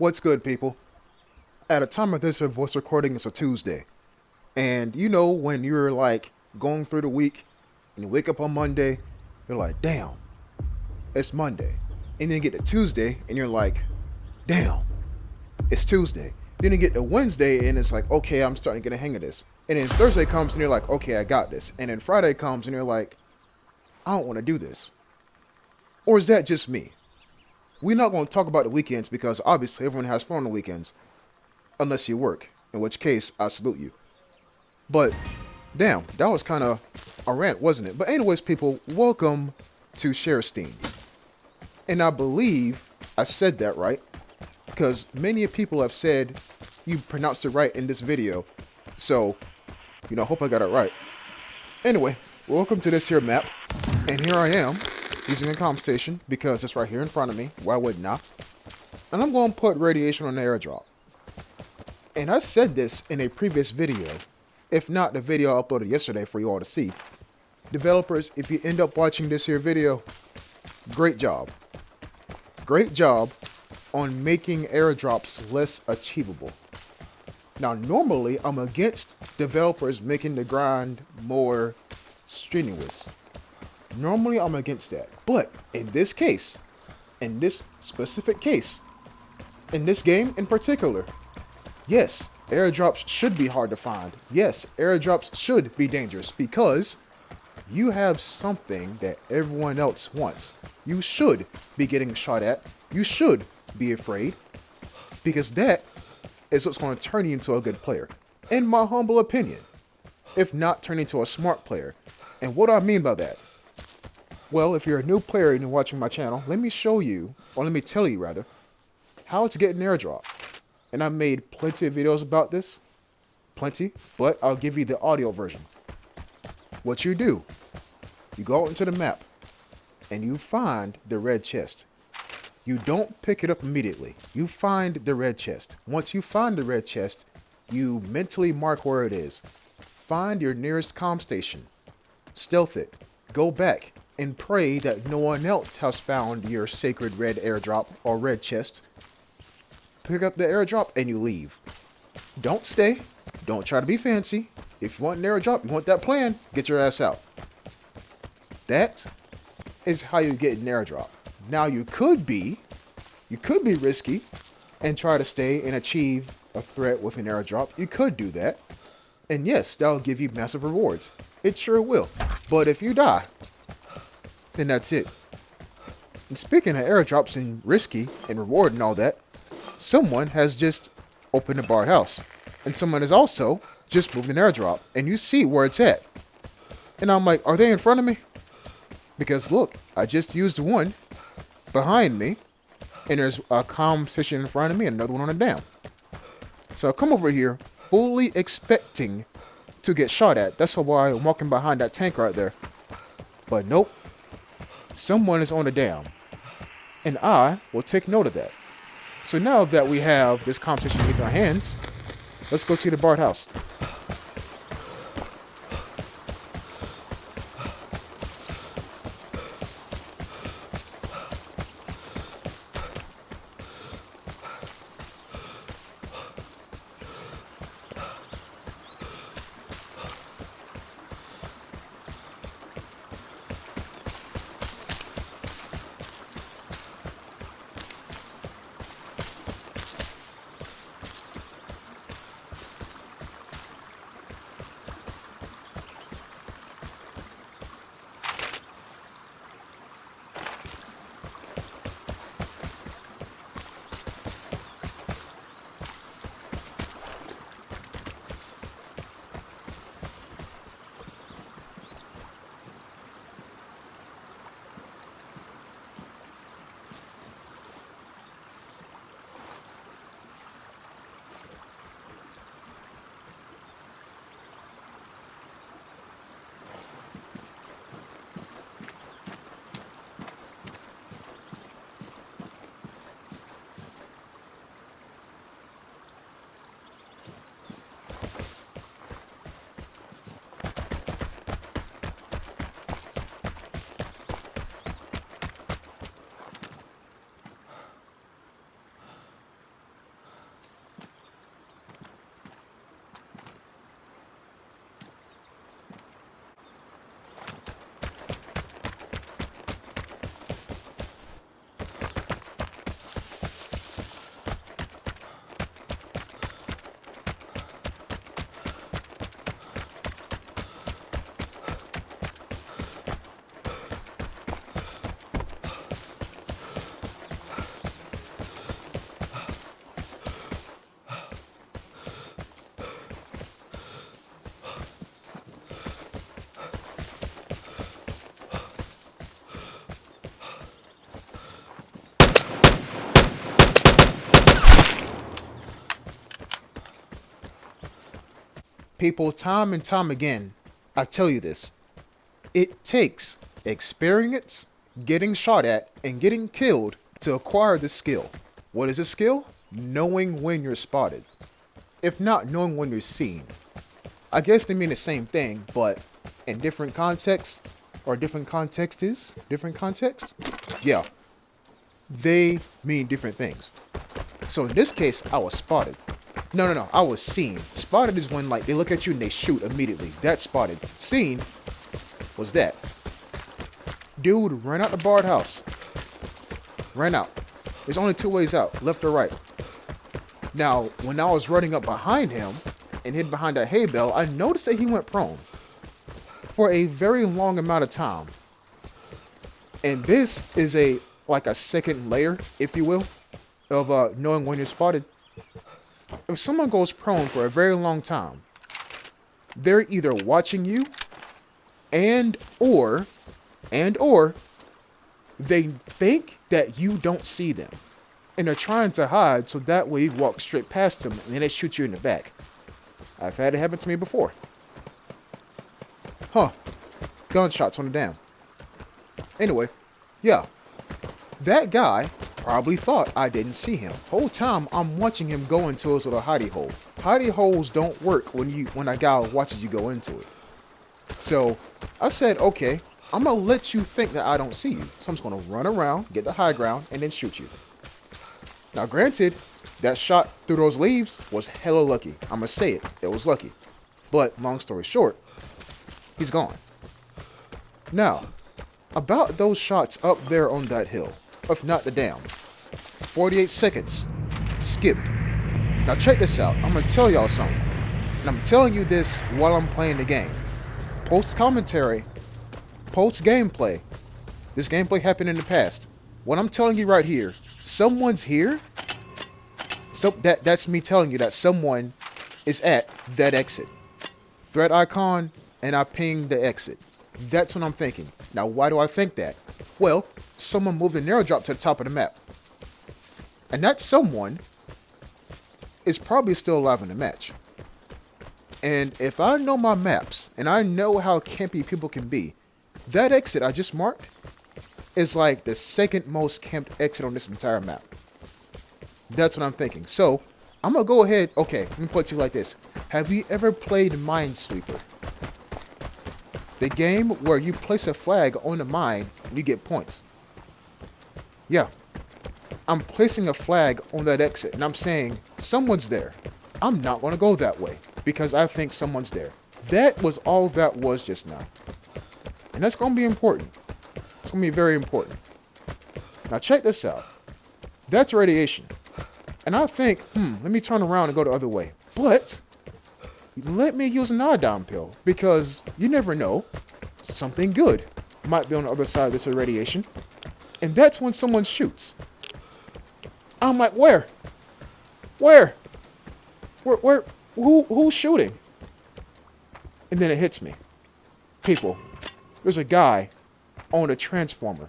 What's good, people? At a time of this voice recording, it's a Tuesday. And you know, when you're like going through the week and you wake up on Monday, you're like, damn, it's Monday. And then you get to Tuesday and you're like, damn, it's Tuesday. Then you get to Wednesday and it's like, okay, I'm starting to get a hang of this. And then Thursday comes and you're like, okay, I got this. And then Friday comes and you're like, I don't want to do this. Or is that just me? We're not going to talk about the weekends because obviously everyone has fun on the weekends. Unless you work, in which case I salute you. But damn, that was kind of a rant, wasn't it? But anyways, people, welcome to Sherstein. And I believe I said that right, because many people have said you pronounced it right in this video. So, hope I got it right. Anyway, welcome to this here map. And here I am, using a comm station, because it's right here in front of me. Why wouldn't I? And I'm going to put radiation on the airdrop. And I said this in a previous video, if not the video I uploaded yesterday for you all to see. Developers, if you end up watching this here video, great job. Great job on making airdrops less achievable. Now, normally, I'm against developers making the grind more strenuous. Normally, I'm against that. But in this case, in this specific case, in this game in particular, yes, airdrops should be hard to find. Yes, airdrops should be dangerous because you have something that everyone else wants. You should be getting shot at. You should be afraid because that is what's going to turn you into a good player. In my humble opinion, if not turn into a smart player. And what do I mean by that? Well, if you're a new player and you're watching my channel, let me show you, or let me tell you rather, how to get an airdrop. And I made plenty of videos about this. Plenty. But I'll give you the audio version. What you do, you go out into the map and you find the red chest. You don't pick it up immediately. You find the red chest. Once you find the red chest, you mentally mark where it is. Find your nearest comm station. Stealth it. Go back and pray that no one else has found your sacred red airdrop or red chest. Pick up the airdrop and you leave. Don't stay. Don't try to be fancy. If you want an airdrop, you want that plan, get your ass out. That is how you get an airdrop. Now you could be risky and try to stay and achieve a threat with an airdrop. You could do that. And yes, that'll give you massive rewards. It sure will. But if you die, then that's it. And speaking of airdrops and risky and reward and all that, someone has just opened a barred house. And someone has also just moved an airdrop. And you see where it's at. And I'm like, are they in front of me? Because look, I just used one behind me. And there's a comm station in front of me and another one on the dam. So I come over here fully expecting to get shot at. That's why I'm walking behind that tank right there. But nope. Someone is on the dam. And I will take note of that. So now that we have this competition in our hands, let's go see the barred house. People, time and time again, I tell you this. It takes experience, getting shot at, and getting killed to acquire this skill. What is a skill? Knowing when you're spotted. If not, knowing when you're seen. I guess they mean the same thing, but in different contexts, or different contexts, different contexts? Yeah, they mean different things. So in this case, I was spotted. No, I was seen. Spotted is when like they look at you and they shoot immediately. That's spotted. Seen was that. Dude ran out the barred house. Ran out. There's only two ways out, left or right. Now, when I was running up behind him and hid behind that hay bale, I noticed that he went prone for a very long amount of time. And this is like a second layer, if you will, of knowing when you're spotted. If someone goes prone for a very long time, they're either watching you and or they think that you don't see them. And they're trying to hide so that way you walk straight past them and then they shoot you in the back. I've had it happen to me before. Huh. Gunshots on the dam. Anyway, yeah. That guy probably thought I didn't see him. Whole time I'm watching him go into his little hidey hole. Hidey holes don't work when a guy watches you go into it. So I said, okay, I'm gonna let you think that I don't see you. So I'm just gonna run around, get the high ground, and then shoot you. Now granted, that shot through those leaves was hella lucky. I'm gonna say it, it was lucky. But long story short, he's gone. Now, about those shots up there on that hill, if not the dam. 48 seconds. Skipped. Now check this out. I'm going to tell y'all something. And I'm telling you this while I'm playing the game. Post commentary. Post gameplay. This gameplay happened in the past. What I'm telling you right here. Someone's here. So that's me telling you that someone is at that exit. Threat icon. And I pinged the exit. That's what I'm thinking. Now, why do I think that? Well, someone moved an airdrop to the top of the map. And that someone is probably still alive in the match. And if I know my maps, and I know how campy people can be, that exit I just marked is like the second most camped exit on this entire map. That's what I'm thinking. So, I'm going to go ahead. Okay, let me put it to you like this. Have you ever played Minesweeper? The game where you place a flag on the mine and you get points. Yeah. I'm placing a flag on that exit and I'm saying someone's there. I'm not going to go that way because I think someone's there. That was all that was just now. And that's going to be important. It's going to be very important. Now check this out. That's radiation. And I think, let me turn around and go the other way. But let me use an iodine pill because you never know. Something good might be on the other side of this irradiation. And that's when someone shoots. I'm like, where? Who's shooting? And then it hits me. People, there's a guy on a transformer.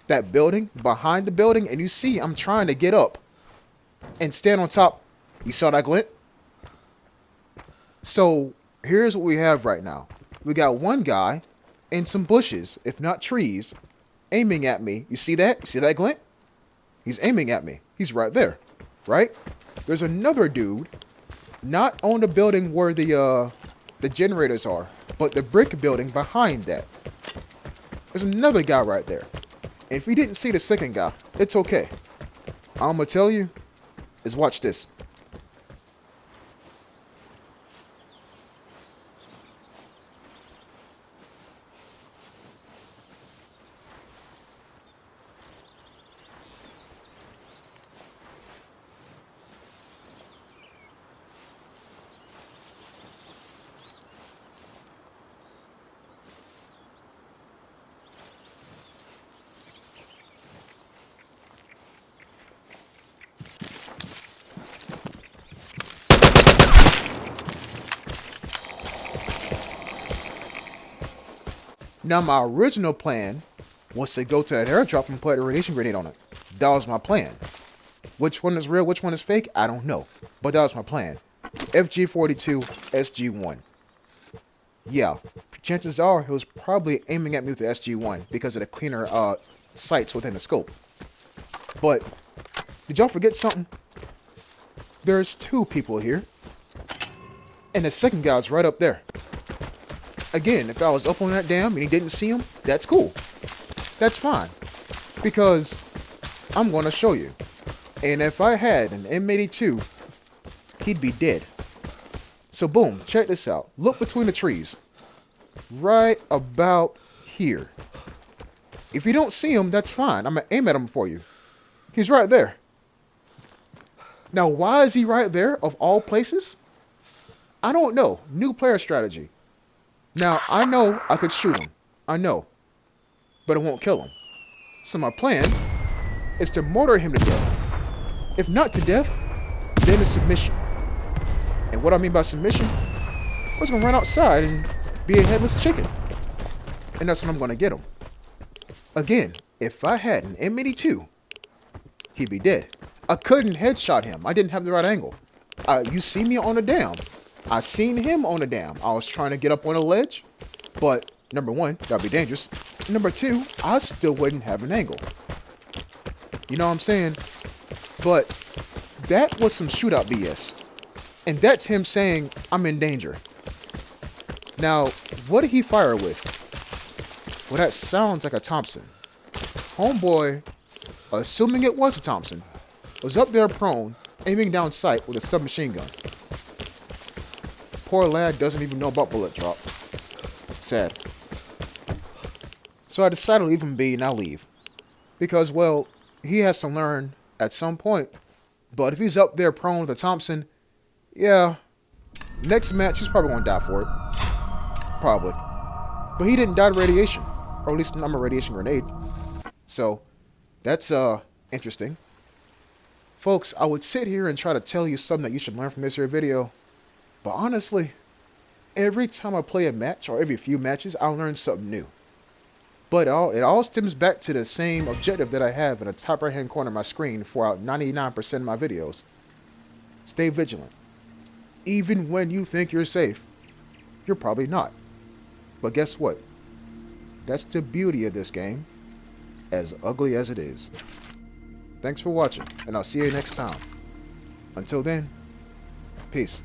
That building, behind the building, and you see I'm trying to get up and stand on top. You saw that glint? So here's what we have right now. We got one guy in some bushes, if not trees, aiming at me. You see that? You see that glint? He's aiming at me. He's right there, right? There's another dude, not on the building where the generators are, but the brick building behind that. There's another guy right there. And if you didn't see the second guy, it's okay. All I'm gonna tell you is watch this. Now, my original plan was to go to that airdrop and put a radiation grenade on it. That was my plan. Which one is real, which one is fake, I don't know. But that was my plan. FG42 SG1. Yeah, chances are he was probably aiming at me with the SG1 because of the cleaner sights within the scope. But did y'all forget something? There's two people here, and the second guy's right up there. Again, if I was up on that dam and he didn't see him, that's cool. That's fine, because I'm going to show you. And if I had an M82, he'd be dead. So boom, check this out. Look between the trees. Right about here. If you don't see him, that's fine. I'm going to aim at him for you. He's right there. Now, why is he right there, of all places? I don't know. New player strategy. Now, I know I could shoot him. I know. But it won't kill him. So my plan is to mortar him to death. If not to death, then a submission. And what I mean by submission, I was going to run outside and be a headless chicken. And that's when I'm going to get him. Again, if I had an M82, he'd be dead. I couldn't headshot him. I didn't have the right angle. You see me on a dam. I seen him on a dam. I was trying to get up on a ledge. But, number one, that'd be dangerous. Number two, I still wouldn't have an angle. You know what I'm saying? But that was some shootout BS. And that's him saying, I'm in danger. Now, what did he fire with? Well, that sounds like a Thompson. Homeboy, assuming it was a Thompson, was up there prone, aiming down sight with a submachine gun. Poor lad doesn't even know about bullet drop. Sad. So I decided to leave him be and I'll leave. Because, well, he has to learn at some point. But if he's up there prone with a Thompson, yeah, next match he's probably going to die for it. Probably. But he didn't die to radiation. Or at least I'm a radiation grenade. So, that's interesting. Folks, I would sit here and try to tell you something that you should learn from this here video. But honestly, every time I play a match, or every few matches, I'll learn something new. But it all stems back to the same objective that I have in the top right hand corner of my screen for 99% of my videos. Stay vigilant. Even when you think you're safe, you're probably not. But guess what? That's the beauty of this game, as ugly as it is. Thanks for watching, and I'll see you next time. Until then, peace.